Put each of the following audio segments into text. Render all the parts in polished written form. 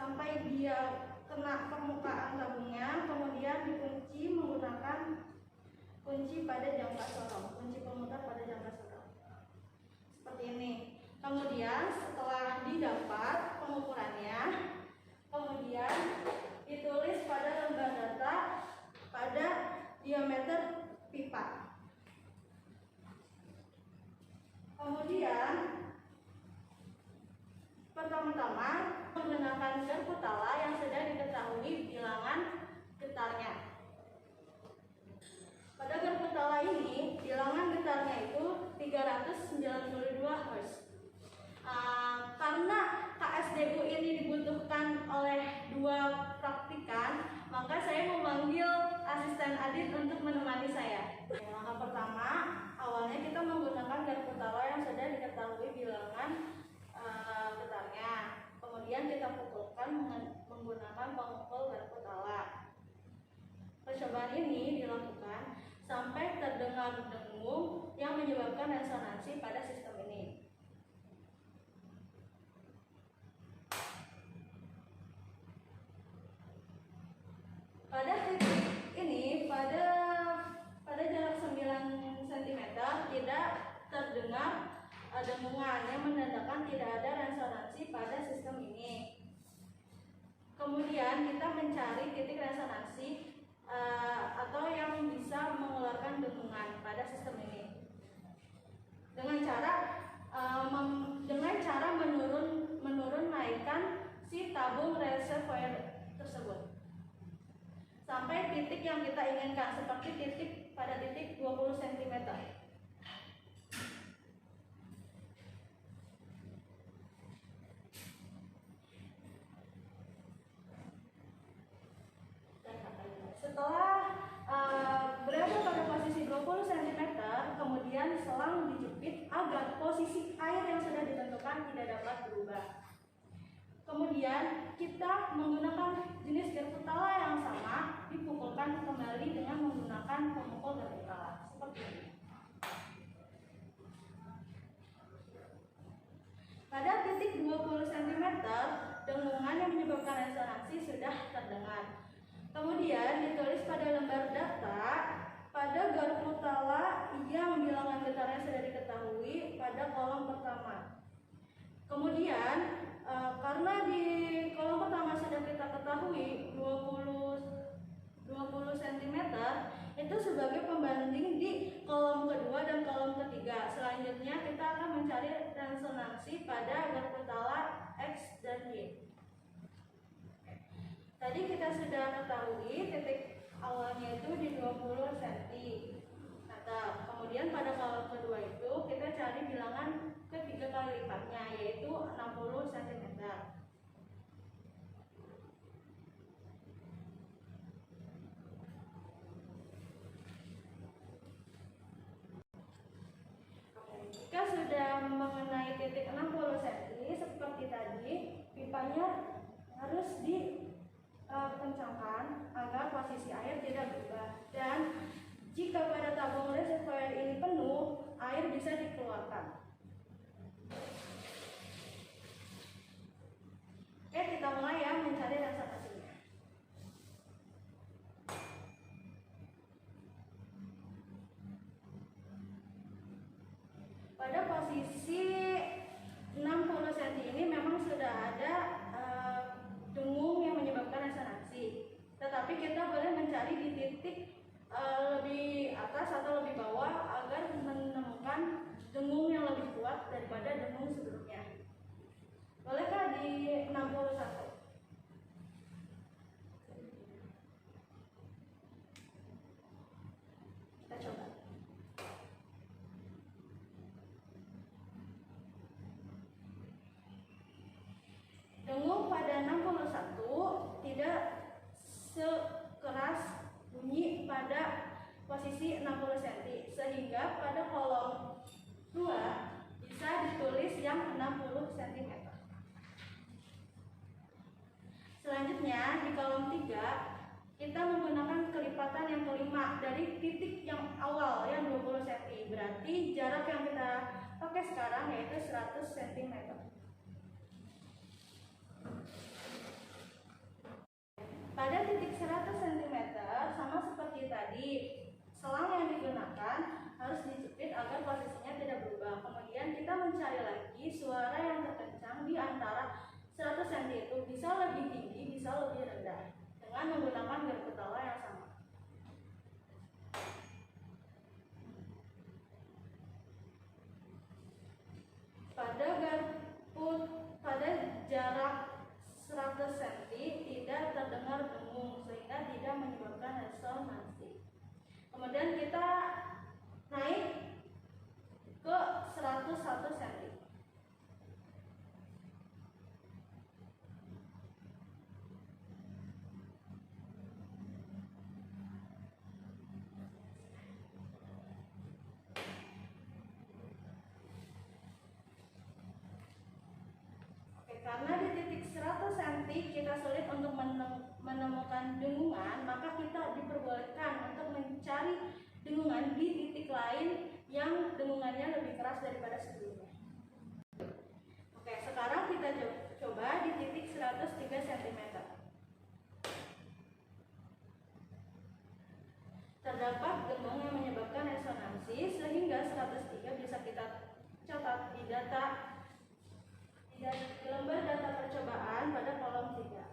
sampai dia kena permukaan tabungnya, kemudian dikunci menggunakan kunci pada jangka sorong, kunci pemutar pada jangka sorong seperti ini. Kemudian setelah didapat pengukurannya, kemudian ditulis pada lembar data pada diameter pipa. Kemudian pertama-tama menggunakan garpu tala yang sudah diketahui bilangan getarnya. Pada garpu tala ini bilangan getarnya itu 392 Hz. Karena KSDU ini dibutuhkan oleh 2 praktikan, maka saya memanggil asisten Adit untuk menemani saya. Langkah pertama, awalnya kita menggunakan garpu tala yang sudah diketahui bilangan getarnya. Kemudian kita pukulkan menggunakan pemukul garpu tala. Percobaan ini dilakukan sampai terdengar dengung yang menyebabkan resonansi pada sistem ini. Pada titik ini, pada jarak 9 cm tidak terdengar dengungan yang menandakan tidak ada resonansi pada sistem ini. Kemudian kita mencari titik resonansi atau yang bisa mengeluarkan dengungan pada sistem ini dengan cara menurun naikkan si tabung reservoir tersebut sampai titik yang kita inginkan, seperti pada titik 20 cm. Setelah berada pada posisi 20 cm, kemudian selang dijepit agar posisi air yang sudah ditentukan tidak dapat berubah. Kemudian kita menggunakan jenis garpu tala yang sama, dipukulkan kembali dengan menggunakan pemukul garpu tala seperti ini. Pada titik 20 cm, dengungan yang menyebabkan resonansi sudah terdengar. Kemudian ditulis pada lembar data pada garpu tala yang bilangan getarnya sudah diketahui pada kolom pertama. Kemudian karena di kolom pertama sudah kita ketahui 20 cm, itu sebagai pembanding di kolom kedua dan kolom ketiga. Selanjutnya kita akan mencari resonansi pada garpu tala X dan Y. Tadi kita sudah ketahui titik awalnya itu di 20 cm. Kemudian pada kolom kedua itu kita cari bilangan ketiga kali lipatnya, yaitu 60 cm. Jika sudah mengenai titik 60 cm seperti tadi, pipanya harus dikencangkan agar posisi air tidak berubah, dan jika pada tabung reservoir ini penuh, air bisa dikeluarkan. Oke, kita mulai ya mencari resonansinya. Pada posisi 60 cm ini memang sudah ada dengung yang menyebabkan resonansi. Tetapi kita boleh mencari di titik lebih atas atau lebih bawah agar menemukan dengung yang lebih kuat daripada dengung sebelumnya. Bolehkah di 61? Kita coba. Dengung pada 61 tidak sekeras bunyi pada posisi 60 cm, sehingga pada kolom 2 bisa ditulis yang 60 cm. Selanjutnya di kolom 3 kita menggunakan kelipatan yang kelima dari titik yang awal yang 20 cm. Berarti jarak yang kita pakai sekarang yaitu 100 cm. menemukan dengungan, maka kita diperbolehkan untuk mencari dengungan di titik lain yang dengungannya lebih keras daripada sebelumnya. Oke, sekarang kita coba di titik 103 cm. Terdapat gembong yang menyebabkan resonansi sehingga 103 bisa kita catat di lembar data percobaan pada kolom 3.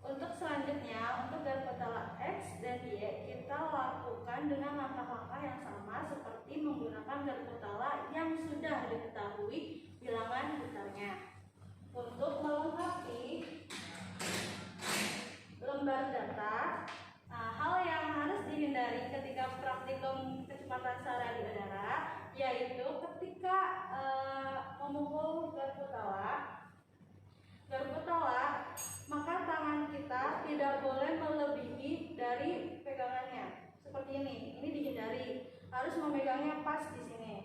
Untuk selanjutnya, untuk garputala X dan Y, kita lakukan dengan langkah-langkah yang sama seperti menggunakan garputala yang sudah diketahui bilangan putarnya. Untuk melengkapi lembar data, hal yang harus dihindari ketika praktikum kecepatan searah di udara yaitu ketika memukul garputala, maka tangan kita tidak boleh melebihi dari pegangannya. Seperti ini dihindari, harus memegangnya pas di sini.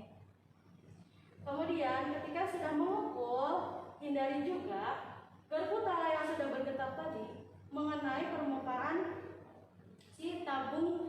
Kemudian ketika sudah memukul, hindari juga garputala yang sudah bergetar tadi mengenai permukaan si tabung